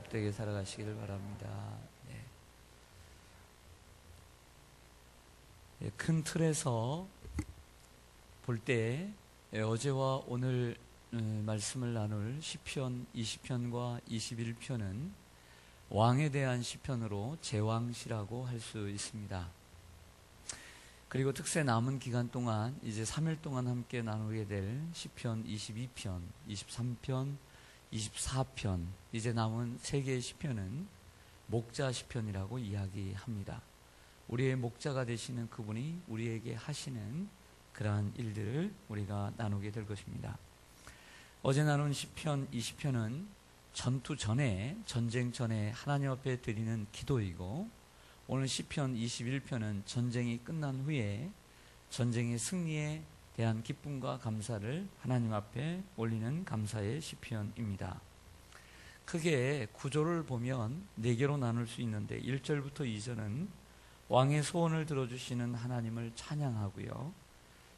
복되게 살아가시기를 바랍니다. 큰 틀에서 볼 때 어제와 오늘 말씀을 나눌 시편 20편과 21편은 왕에 대한 시편으로 제왕시라고 할 수 있습니다. 그리고 특세 남은 기간 동안 이제 3일 동안 함께 나누게 될 시편 22편, 23편, 24편, 이제 남은 3개의 시편은 목자 시편이라고 이야기합니다. 우리의 목자가 되시는 그분이 우리에게 하시는 그러한 일들을 우리가 나누게 될 것입니다. 어제 나눈 시편 20편은 전투 전에, 전쟁 전에 하나님 앞에 드리는 기도이고, 오늘 시편 21편은 전쟁이 끝난 후에 전쟁의 승리에 대한 기쁨과 감사를 하나님 앞에 올리는 감사의 시편입니다. 크게 구조를 보면 4개로 나눌 수 있는데 1절부터 2절은 왕의 소원을 들어주시는 하나님을 찬양하고요,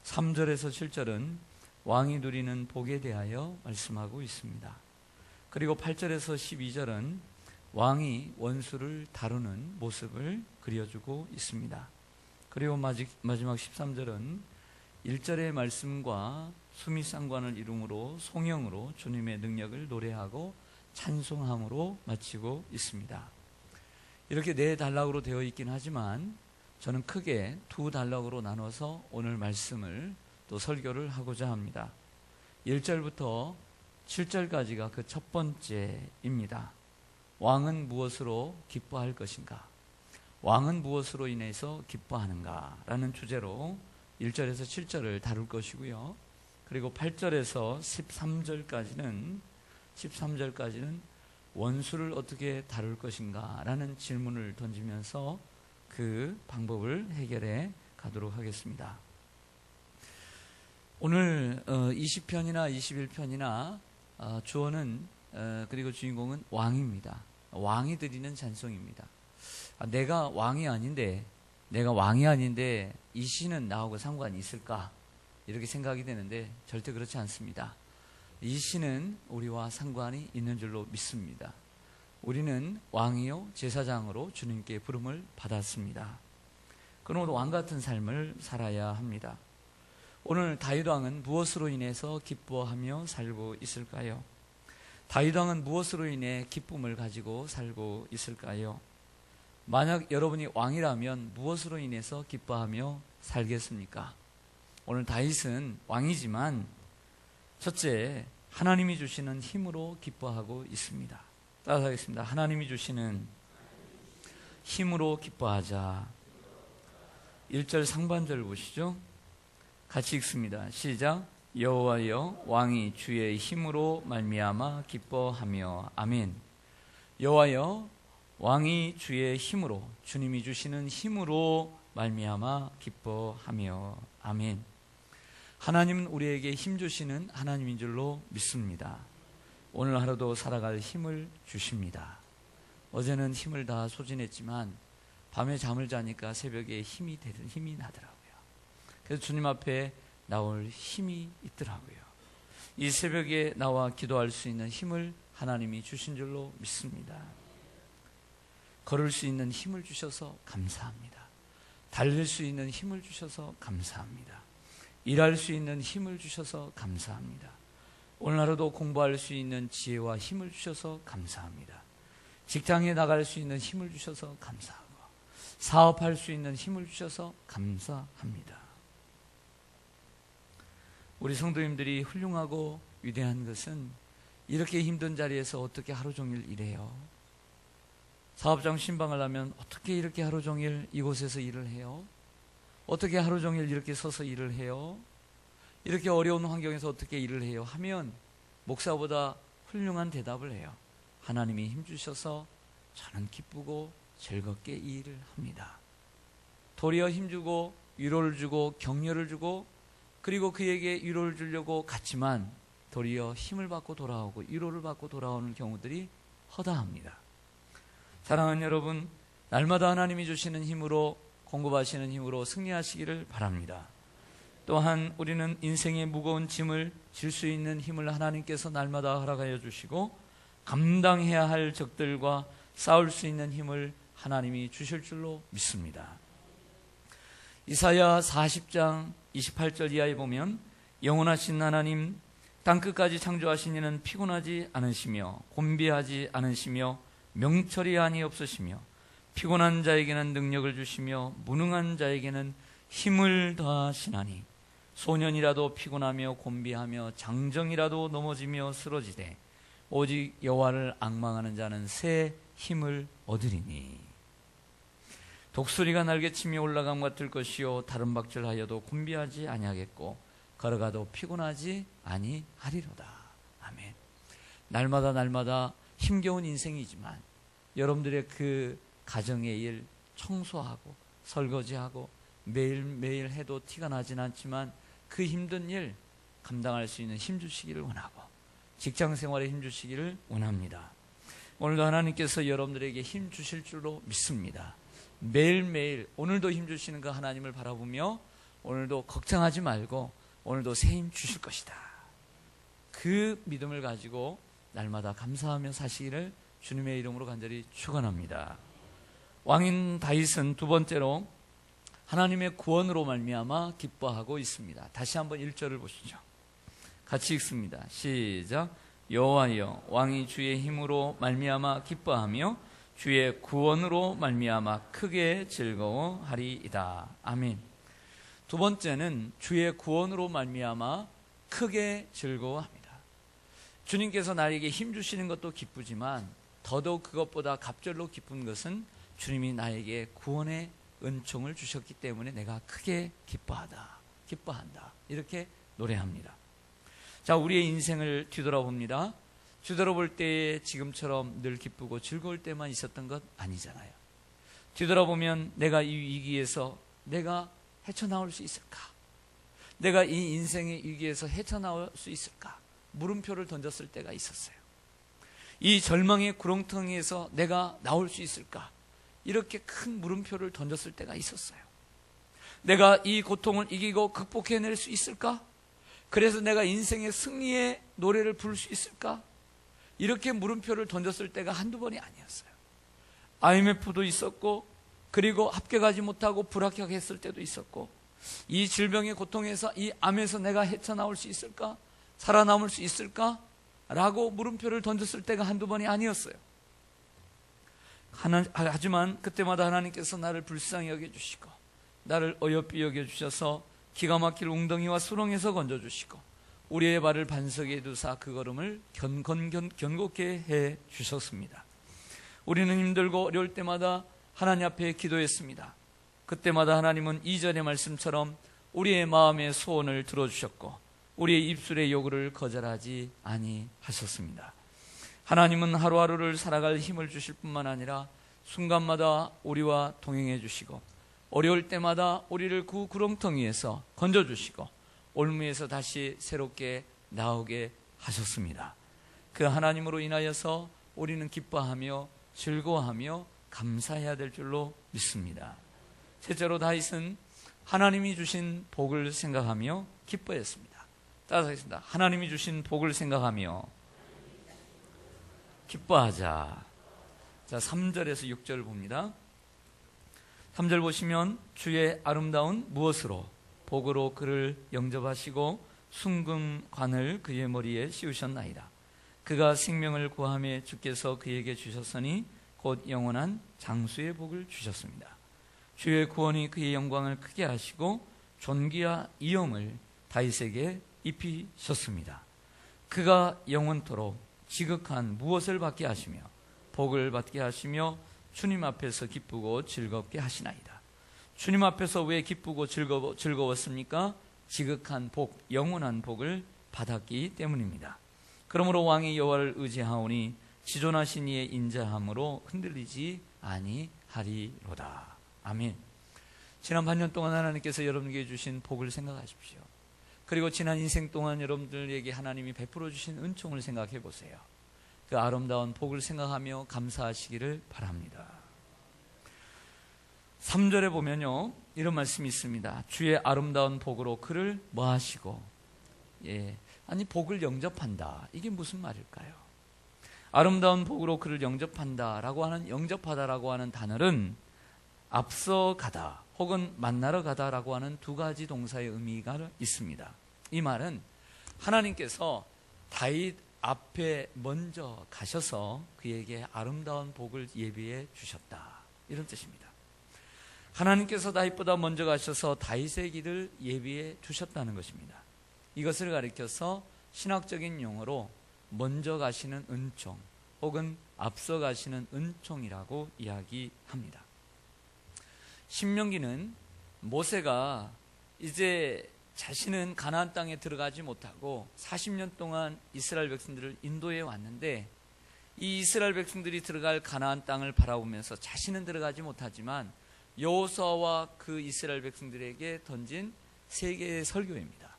3절에서 7절은 왕이 누리는 복에 대하여 말씀하고 있습니다. 그리고 8절에서 12절은 왕이 원수를 다루는 모습을 그려주고 있습니다. 그리고 마지막 13절은 1절의 말씀과 수미상관을 이루므로 송영으로 주님의 능력을 노래하고 찬송함으로 마치고 있습니다. 이렇게 4단락으로 되어 있긴 하지만 저는 크게 2단락으로 나눠서 오늘 말씀을 또 설교를 하고자 합니다. 1절부터 7절까지가 그 첫 번째입니다. 왕은 무엇으로 기뻐할 것인가? 왕은 무엇으로 인해서 기뻐하는가? 라는 주제로 1절에서 7절을 다룰 것이고요. 그리고 8절에서 13절까지는 원수를 어떻게 다룰 것인가? 라는 질문을 던지면서 그 방법을 해결해 가도록 하겠습니다. 오늘 20편이나 21편이나 주어는 그리고 주인공은 왕입니다. 왕이 드리는 찬송입니다. 내가 왕이 아닌데 이 시는 나하고 상관이 있을까? 이렇게 생각이 되는데 절대 그렇지 않습니다. 이 시는 우리와 상관이 있는 줄로 믿습니다. 우리는 왕이요 제사장으로 주님께 부름을 받았습니다. 그러므로 왕같은 삶을 살아야 합니다. 오늘 다윗 왕은 무엇으로 인해서 기뻐하며 살고 있을까요? 다윗 왕은 무엇으로 인해 기쁨을 가지고 살고 있을까요? 만약 여러분이 왕이라면 무엇으로 인해서 기뻐하며 살겠습니까? 오늘 다윗은 왕이지만 첫째, 하나님이 주시는 힘으로 기뻐하고 있습니다. 따라하겠습니다. 하나님이 주시는 힘으로 기뻐하자. 1절 상반절 보시죠. 같이 읽습니다. 시작. 여호와여, 왕이 주의 힘으로 말미암아 기뻐하며. 아멘. 여호와여, 왕이 주의 힘으로, 주님이 주시는 힘으로 말미암아 기뻐하며. 아멘. 하나님은 우리에게 힘 주시는 하나님인 줄로 믿습니다. 오늘 하루도 살아갈 힘을 주십니다. 어제는 힘을 다 소진했지만 밤에 잠을 자니까 새벽에 힘이 나더라고요. 그래서 주님 앞에 나올 힘이 있더라고요. 이 새벽에 나와 기도할 수 있는 힘을 하나님이 주신 줄로 믿습니다. 걸을 수 있는 힘을 주셔서 감사합니다. 달릴 수 있는 힘을 주셔서 감사합니다. 일할 수 있는 힘을 주셔서 감사합니다. 오늘 하루도 공부할 수 있는 지혜와 힘을 주셔서 감사합니다. 직장에 나갈 수 있는 힘을 주셔서 감사하고, 사업할 수 있는 힘을 주셔서 감사합니다. 우리 성도님들이 훌륭하고 위대한 것은 이렇게 힘든 자리에서 어떻게 하루 종일 일해요? 사업장 신방을 하면 어떻게 이렇게 하루 종일 이곳에서 일을 해요? 어떻게 하루 종일 이렇게 서서 일을 해요? 이렇게 어려운 환경에서 어떻게 일을 해요? 하면 목사보다 훌륭한 대답을 해요. 하나님이 힘주셔서 저는 기쁘고 즐겁게 이 일을 합니다. 도리어 힘주고 위로를 주고 격려를 주고, 그리고 그에게 위로를 주려고 갔지만 도리어 힘을 받고 돌아오고 위로를 받고 돌아오는 경우들이 허다합니다. 사랑하는 여러분, 날마다 하나님이 주시는 힘으로, 공급하시는 힘으로 승리하시기를 바랍니다. 또한 우리는 인생의 무거운 짐을 질 수 있는 힘을 하나님께서 날마다 허락하여 주시고, 감당해야 할 적들과 싸울 수 있는 힘을 하나님이 주실 줄로 믿습니다. 이사야 40장 28절 이하에 보면 영원하신 하나님, 땅끝까지 창조하신 이는 피곤하지 않으시며 곤비하지 않으시며 명철이 아니 없으시며 피곤한 자에게는 능력을 주시며 무능한 자에게는 힘을 더하시나니 소년이라도 피곤하며 곤비하며 장정이라도 넘어지며 쓰러지되 오직 여호와를 앙망하는 자는 새 힘을 얻으리니 독수리가 날개치며 올라감 같을 것이요 다른 박질하여도 곤비하지 아니하겠고 걸어가도 피곤하지 아니하리로다. 아멘. 날마다 힘겨운 인생이지만 여러분들의 그 가정의 일 청소하고 설거지하고 매일매일 해도 티가 나진 않지만 그 힘든 일 감당할 수 있는 힘 주시기를 원하고 직장 생활에 힘 주시기를 원합니다. 오늘도 하나님께서 여러분들에게 힘 주실 줄로 믿습니다. 매일매일 오늘도 힘 주시는 그 하나님을 바라보며 오늘도 걱정하지 말고 오늘도 새 힘 주실 것이다. 그 믿음을 가지고 날마다 감사하며 사시기를 주님의 이름으로 간절히 축원합니다. 왕인 다윗은 두 번째로 하나님의 구원으로 말미암아 기뻐하고 있습니다. 다시 한번 1절을 보시죠. 같이 읽습니다. 시작. 여호와여, 왕이 주의 힘으로 말미암아 기뻐하며 주의 구원으로 말미암아 크게 즐거워하리이다. 아멘. 두 번째는 주의 구원으로 말미암아 크게 즐거워합니다. 주님께서 나에게 힘 주시는 것도 기쁘지만 더더욱 그것보다 갑절로 기쁜 것은 주님이 나에게 구원의 은총을 주셨기 때문에 내가 크게 기뻐한다. 이렇게 노래합니다. 자, 우리의 인생을 뒤돌아봅니다. 뒤돌아볼 때에 지금처럼 늘 기쁘고 즐거울 때만 있었던 것 아니잖아요. 뒤돌아보면 내가 이 위기에서 내가 헤쳐나올 수 있을까? 내가 이 인생의 위기에서 헤쳐나올 수 있을까? 물음표를 던졌을 때가 있었어요. 이 절망의 구렁텅이에서 내가 나올 수 있을까? 이렇게 큰 물음표를 던졌을 때가 있었어요. 내가 이 고통을 이기고 극복해낼 수 있을까? 그래서 내가 인생의 승리의 노래를 부를 수 있을까? 이렇게 물음표를 던졌을 때가 한두 번이 아니었어요. IMF도 있었고, 그리고 합격하지 못하고 불합격했을 때도 있었고, 이 질병의 고통에서, 이 암에서 내가 헤쳐나올 수 있을까? 살아남을 수 있을까? 라고 물음표를 던졌을 때가 한두 번이 아니었어요. 하지만 그때마다 하나님께서 나를 불쌍히 여겨주시고 나를 어여삐 여겨주셔서 기가 막힐 웅덩이와 수렁에서 건져주시고 우리의 발을 반석에 두사 그 걸음을 견고케 해주셨습니다. 우리는 힘들고 어려울 때마다 하나님 앞에 기도했습니다. 그때마다 하나님은 2절의 말씀처럼 우리의 마음의 소원을 들어주셨고 우리의 입술의 요구를 거절하지 아니하셨습니다. 하나님은 하루하루를 살아갈 힘을 주실 뿐만 아니라 순간마다 우리와 동행해 주시고 어려울 때마다 우리를 그 구렁텅이에서 건져주시고 올무에서 다시 새롭게 나오게 하셨습니다. 그 하나님으로 인하여서 우리는 기뻐하며 즐거워하며 감사해야 될 줄로 믿습니다. 셋째로 다윗은 하나님이 주신 복을 생각하며 기뻐했습니다. 따라하겠습니다. 하나님이 주신 복을 생각하며 기뻐하자. 자, 3절에서 6절을 봅니다. 3절 보시면 주의 아름다운 무엇으로? 복으로 그를 영접하시고 순금관을 그의 머리에 씌우셨나이다. 그가 생명을 구하며 주께서 그에게 주셨으니 곧 영원한 장수의 복을 주셨습니다. 주의 구원이 그의 영광을 크게 하시고 존귀와 이엄을 다윗에게 입히셨습니다. 그가 영원토록 지극한 무엇을 받게 하시며 복을 받게 하시며 주님 앞에서 기쁘고 즐겁게 하시나이다. 주님 앞에서 왜 기쁘고 즐거웠습니까? 지극한 복, 영원한 복을 받았기 때문입니다. 그러므로 왕이 여호와를 의지하오니 지존하신 이의 인자함으로 흔들리지 아니하리로다. 아멘. 지난 반년 동안 하나님께서 여러분에게 주신 복을 생각하십시오. 그리고 지난 인생 동안 여러분들에게 하나님이 베풀어 주신 은총을 생각해 보세요. 그 아름다운 복을 생각하며 감사하시기를 바랍니다. 3절에 보면요, 이런 말씀이 있습니다. 주의 아름다운 복으로 그를 뭐 하시고, 아니 복을 영접한다. 이게 무슨 말일까요? 아름다운 복으로 그를 영접한다라고 하는 영접하다라고 하는 단어는 앞서 가다 혹은 만나러 가다라고 하는 두 가지 동사의 의미가 있습니다. 이 말은 하나님께서 다윗 앞에 먼저 가셔서 그에게 아름다운 복을 예비해 주셨다, 이런 뜻입니다. 하나님께서 다윗보다 먼저 가셔서 다윗의 길을 예비해 주셨다는 것입니다. 이것을 가리켜서 신학적인 용어로 먼저 가시는 은총 혹은 앞서 가시는 은총이라고 이야기합니다. 신명기는 모세가 이제 자신은 가나안 땅에 들어가지 못하고 40년 동안 이스라엘 백성들을 인도해 왔는데, 이 이스라엘 백성들이 들어갈 가나안 땅을 바라보면서 자신은 들어가지 못하지만 여호수아와 그 이스라엘 백성들에게 던진 세 개의 설교입니다.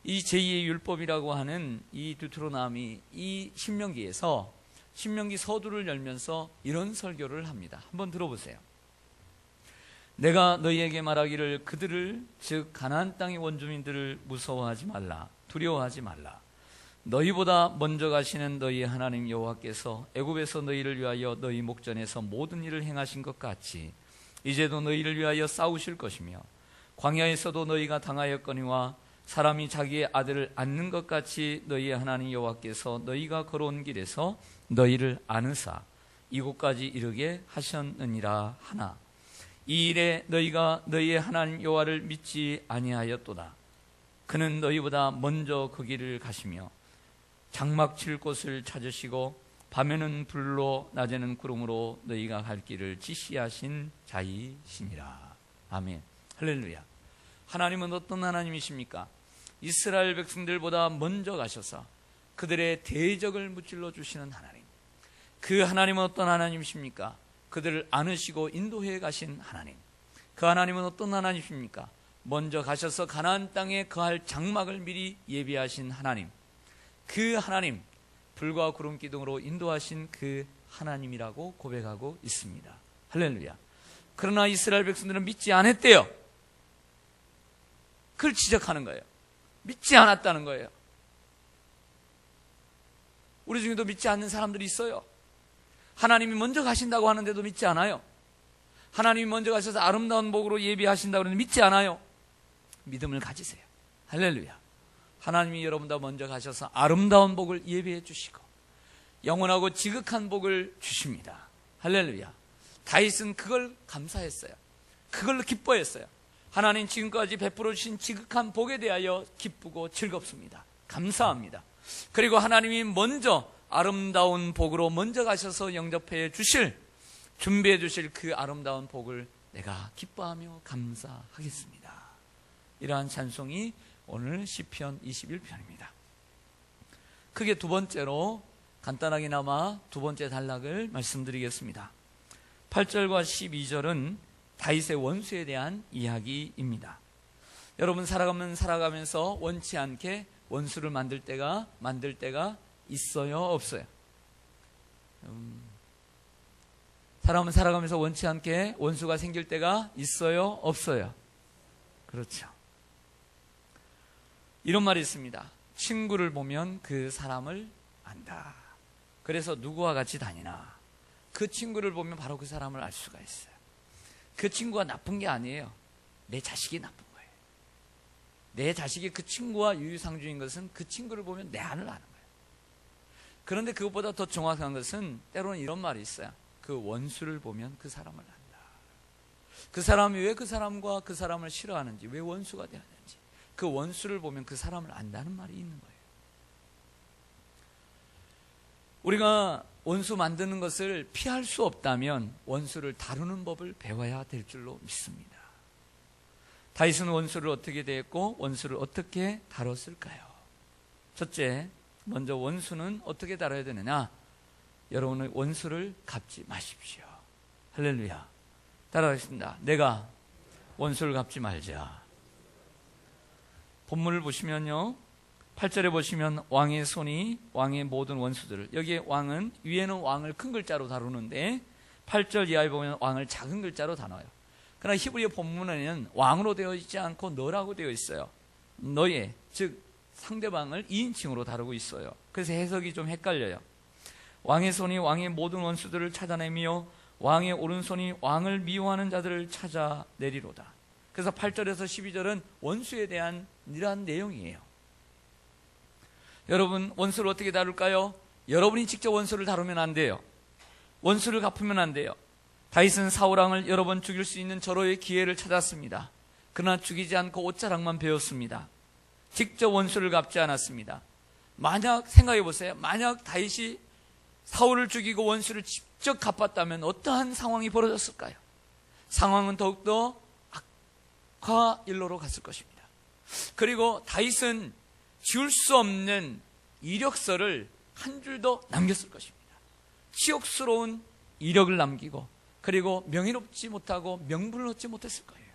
이 제2의 율법이라고 하는 이 두트로노미, 이 신명기에서 신명기 서두를 열면서 이런 설교를 합니다. 한번 들어보세요. 내가 너희에게 말하기를 그들을, 즉 가나안 땅의 원주민들을 무서워하지 말라, 두려워하지 말라. 너희보다 먼저 가시는 너희 하나님 여호와께서 애굽에서 너희를 위하여 너희 목전에서 모든 일을 행하신 것 같이 이제도 너희를 위하여 싸우실 것이며, 광야에서도 너희가 당하였거니와 사람이 자기의 아들을 안는 것 같이 너희의 하나님 여호와께서 너희가 걸어온 길에서 너희를 안으사 이곳까지 이르게 하셨느니라 하나, 이 일에 너희가 너희의 하나님 여호와를 믿지 아니하였도다. 그는 너희보다 먼저 그 길을 가시며 장막 칠 곳을 찾으시고 밤에는 불로 낮에는 구름으로 너희가 갈 길을 지시하신 자이시니라. 아멘. 할렐루야. 하나님은 어떤 하나님이십니까? 이스라엘 백성들보다 먼저 가셔서 그들의 대적을 무찔러 주시는 하나님. 그 하나님은 어떤 하나님이십니까? 그들을 안으시고 인도해 가신 하나님. 그 하나님은 어떤 하나님이십니까? 먼저 가셔서 가나안 땅에 거할 장막을 미리 예비하신 하나님. 그 하나님, 불과 구름 기둥으로 인도하신 그 하나님이라고 고백하고 있습니다. 할렐루야. 그러나 이스라엘 백성들은 믿지 않았대요. 그걸 지적하는 거예요. 믿지 않았다는 거예요. 우리 중에도 믿지 않는 사람들이 있어요. 하나님이 먼저 가신다고 하는데도 믿지 않아요. 하나님이 먼저 가셔서 아름다운 복으로 예비하신다고 하는데 믿지 않아요. 믿음을 가지세요. 할렐루야. 하나님이 여러분보다 먼저 가셔서 아름다운 복을 예비해 주시고 영원하고 지극한 복을 주십니다. 할렐루야. 다윗은 그걸 감사했어요. 그걸 기뻐했어요. 하나님 지금까지 베풀어 주신 지극한 복에 대하여 기쁘고 즐겁습니다. 감사합니다. 그리고 하나님이 먼저 아름다운 복으로 먼저 가셔서 영접해 주실, 준비해 주실 그 아름다운 복을 내가 기뻐하며 감사하겠습니다. 이러한 찬송이 오늘 시편 21편입니다. 크게 두 번째로 간단하게나마 두 번째 단락을 말씀드리겠습니다. 8절과 12절은 다윗의 원수에 대한 이야기입니다. 여러분 살아가면서 원치 않게 원수를 만들 때가 있어요, 없어요? 사람은 살아가면서 원치 않게 원수가 생길 때가 있어요, 없어요? 그렇죠. 이런 말이 있습니다. 친구를 보면 그 사람을 안다. 그래서 누구와 같이 다니나? 그 친구를 보면 바로 그 사람을 알 수가 있어요. 그 친구가 나쁜 게 아니에요. 내 자식이 나쁜 거예요. 내 자식이 그 친구와 유유상주인 것은 그 친구를 보면 내 안을 아는 거예요. 그런데 그것보다 더 정확한 것은 때로는 이런 말이 있어요. 그 원수를 보면 그 사람을 안다. 그 사람이 왜 그 사람과 그 사람을 싫어하는지, 왜 원수가 되었는지, 그 원수를 보면 그 사람을 안다는 말이 있는 거예요. 우리가 원수 만드는 것을 피할 수 없다면 원수를 다루는 법을 배워야 될 줄로 믿습니다. 다윗은 원수를 어떻게 대했고 원수를 어떻게 다뤘을까요? 첫째, 먼저 원수는 어떻게 다뤄야 되느냐? 여러분의 원수를 갚지 마십시오. 할렐루야. 따라하겠습니다. 내가 원수를 갚지 말자. 본문을 보시면요, 8절에 보시면 왕의 손이 왕의 모든 원수들을, 여기에 왕은 위에는 왕을 큰 글자로 다루는데 8절 이하에 보면 왕을 작은 글자로 다뤄요. 그러나 히브리 본문에는 왕으로 되어 있지 않고 너라고 되어 있어요. 너의, 즉 상대방을 2인칭으로 다루고 있어요. 그래서 해석이 좀 헷갈려요. 왕의 손이 왕의 모든 원수들을 찾아내며 왕의 오른손이 왕을 미워하는 자들을 찾아내리로다. 그래서 8절에서 12절은 원수에 대한 이러한 내용이에요. 여러분, 원수를 어떻게 다룰까요? 여러분이 직접 원수를 다루면 안 돼요. 원수를 갚으면 안 돼요. 다윗은 사울왕을 여러 번 죽일 수 있는 절호의 기회를 찾았습니다. 그러나 죽이지 않고 옷자락만 베었습니다. 직접 원수를 갚지 않았습니다. 만약 생각해 보세요. 만약 다윗이 사울을 죽이고 원수를 직접 갚았다면 어떠한 상황이 벌어졌을까요? 상황은 더욱더 악화 일로로 갔을 것입니다. 그리고 다윗은 지울 수 없는 이력서를 한 줄도 남겼을 것입니다. 치욕스러운 이력을 남기고 그리고 명예롭지 못하고 명분을 얻지 못했을 거예요.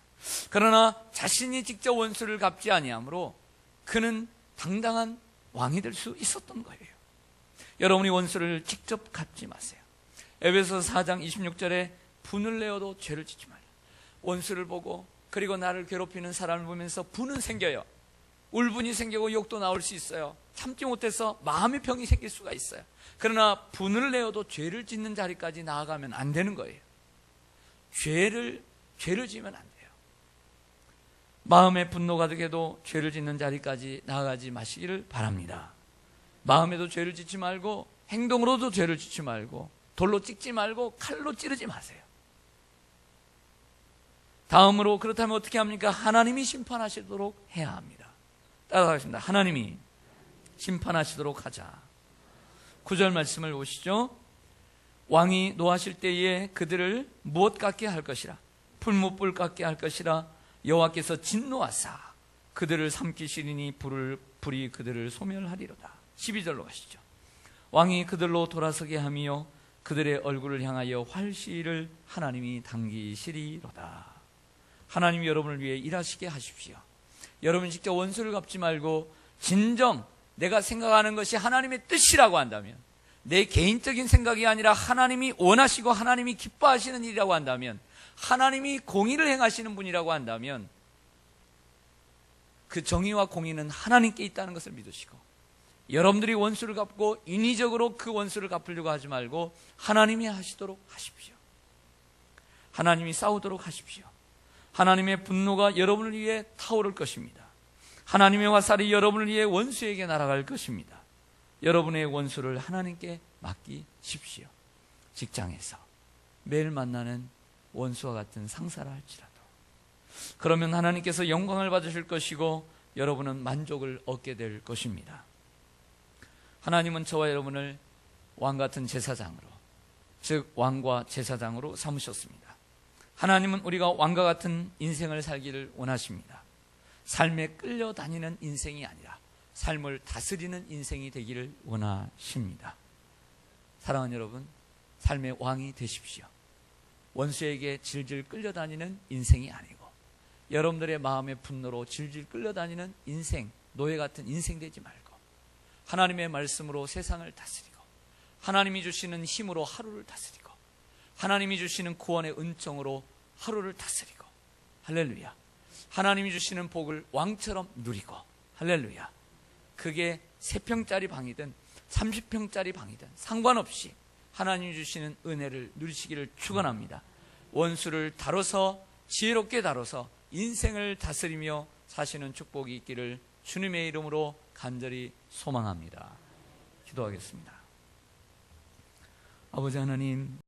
그러나 자신이 직접 원수를 갚지 아니하므로 그는 당당한 왕이 될 수 있었던 거예요. 여러분이 원수를 직접 갚지 마세요. 에베소서 4장 26절에 분을 내어도 죄를 짓지 말라. 원수를 보고 그리고 나를 괴롭히는 사람을 보면서 분은 생겨요. 울분이 생기고 욕도 나올 수 있어요. 참지 못해서 마음의 병이 생길 수가 있어요. 그러나 분을 내어도 죄를 짓는 자리까지 나아가면 안 되는 거예요. 죄를 지으면 안 돼요. 마음에 분노가 되게도 죄를 짓는 자리까지 나아가지 마시기를 바랍니다. 마음에도 죄를 짓지 말고 행동으로도 죄를 짓지 말고 돌로 찍지 말고 칼로 찌르지 마세요. 다음으로 그렇다면 어떻게 합니까? 하나님이 심판하시도록 해야 합니다. 따라가겠습니다. 하나님이 심판하시도록 하자. 9절 말씀을 보시죠. 왕이 노하실 때에 그들을 무엇 같게 할 것이라? 풀무불 같게 할 것이라. 여호와께서 진노하사 그들을 삼키시리니 불이 그들을 소멸하리로다. 12절로 가시죠. 왕이 그들로 돌아서게 하며 그들의 얼굴을 향하여 활시를 하나님이 당기시리로다. 하나님이 여러분을 위해 일하시게 하십시오. 여러분 직접 원수를 갚지 말고 진정 내가 생각하는 것이 하나님의 뜻이라고 한다면, 내 개인적인 생각이 아니라 하나님이 원하시고 하나님이 기뻐하시는 일이라고 한다면, 하나님이 공의를 행하시는 분이라고 한다면 그 정의와 공의는 하나님께 있다는 것을 믿으시고, 여러분들이 원수를 갚고 인위적으로 그 원수를 갚으려고 하지 말고 하나님이 하시도록 하십시오. 하나님이 싸우도록 하십시오. 하나님의 분노가 여러분을 위해 타오를 것입니다. 하나님의 화살이 여러분을 위해 원수에게 날아갈 것입니다. 여러분의 원수를 하나님께 맡기십시오. 직장에서 매일 만나는 원수와 같은 상사라 할지라도, 그러면 하나님께서 영광을 받으실 것이고 여러분은 만족을 얻게 될 것입니다. 하나님은 저와 여러분을 왕같은 제사장으로, 즉 왕과 제사장으로 삼으셨습니다. 하나님은 우리가 왕과 같은 인생을 살기를 원하십니다. 삶에 끌려다니는 인생이 아니라 삶을 다스리는 인생이 되기를 원하십니다. 사랑하는 여러분, 삶의 왕이 되십시오. 원수에게 질질 끌려다니는 인생이 아니고 여러분들의 마음의 분노로 질질 끌려다니는 인생, 노예 같은 인생 되지 말고 하나님의 말씀으로 세상을 다스리고 하나님이 주시는 힘으로 하루를 다스리고 하나님이 주시는 구원의 은총으로 하루를 다스리고, 할렐루야, 하나님이 주시는 복을 왕처럼 누리고, 할렐루야, 그게 3평짜리 방이든 30평짜리 방이든 상관없이 하나님이 주시는 은혜를 누리시기를 축원합니다. 원수를 다뤄서 지혜롭게 다뤄서 인생을 다스리며 사시는 축복이 있기를 주님의 이름으로 간절히 소망합니다. 기도하겠습니다. 아버지 하나님,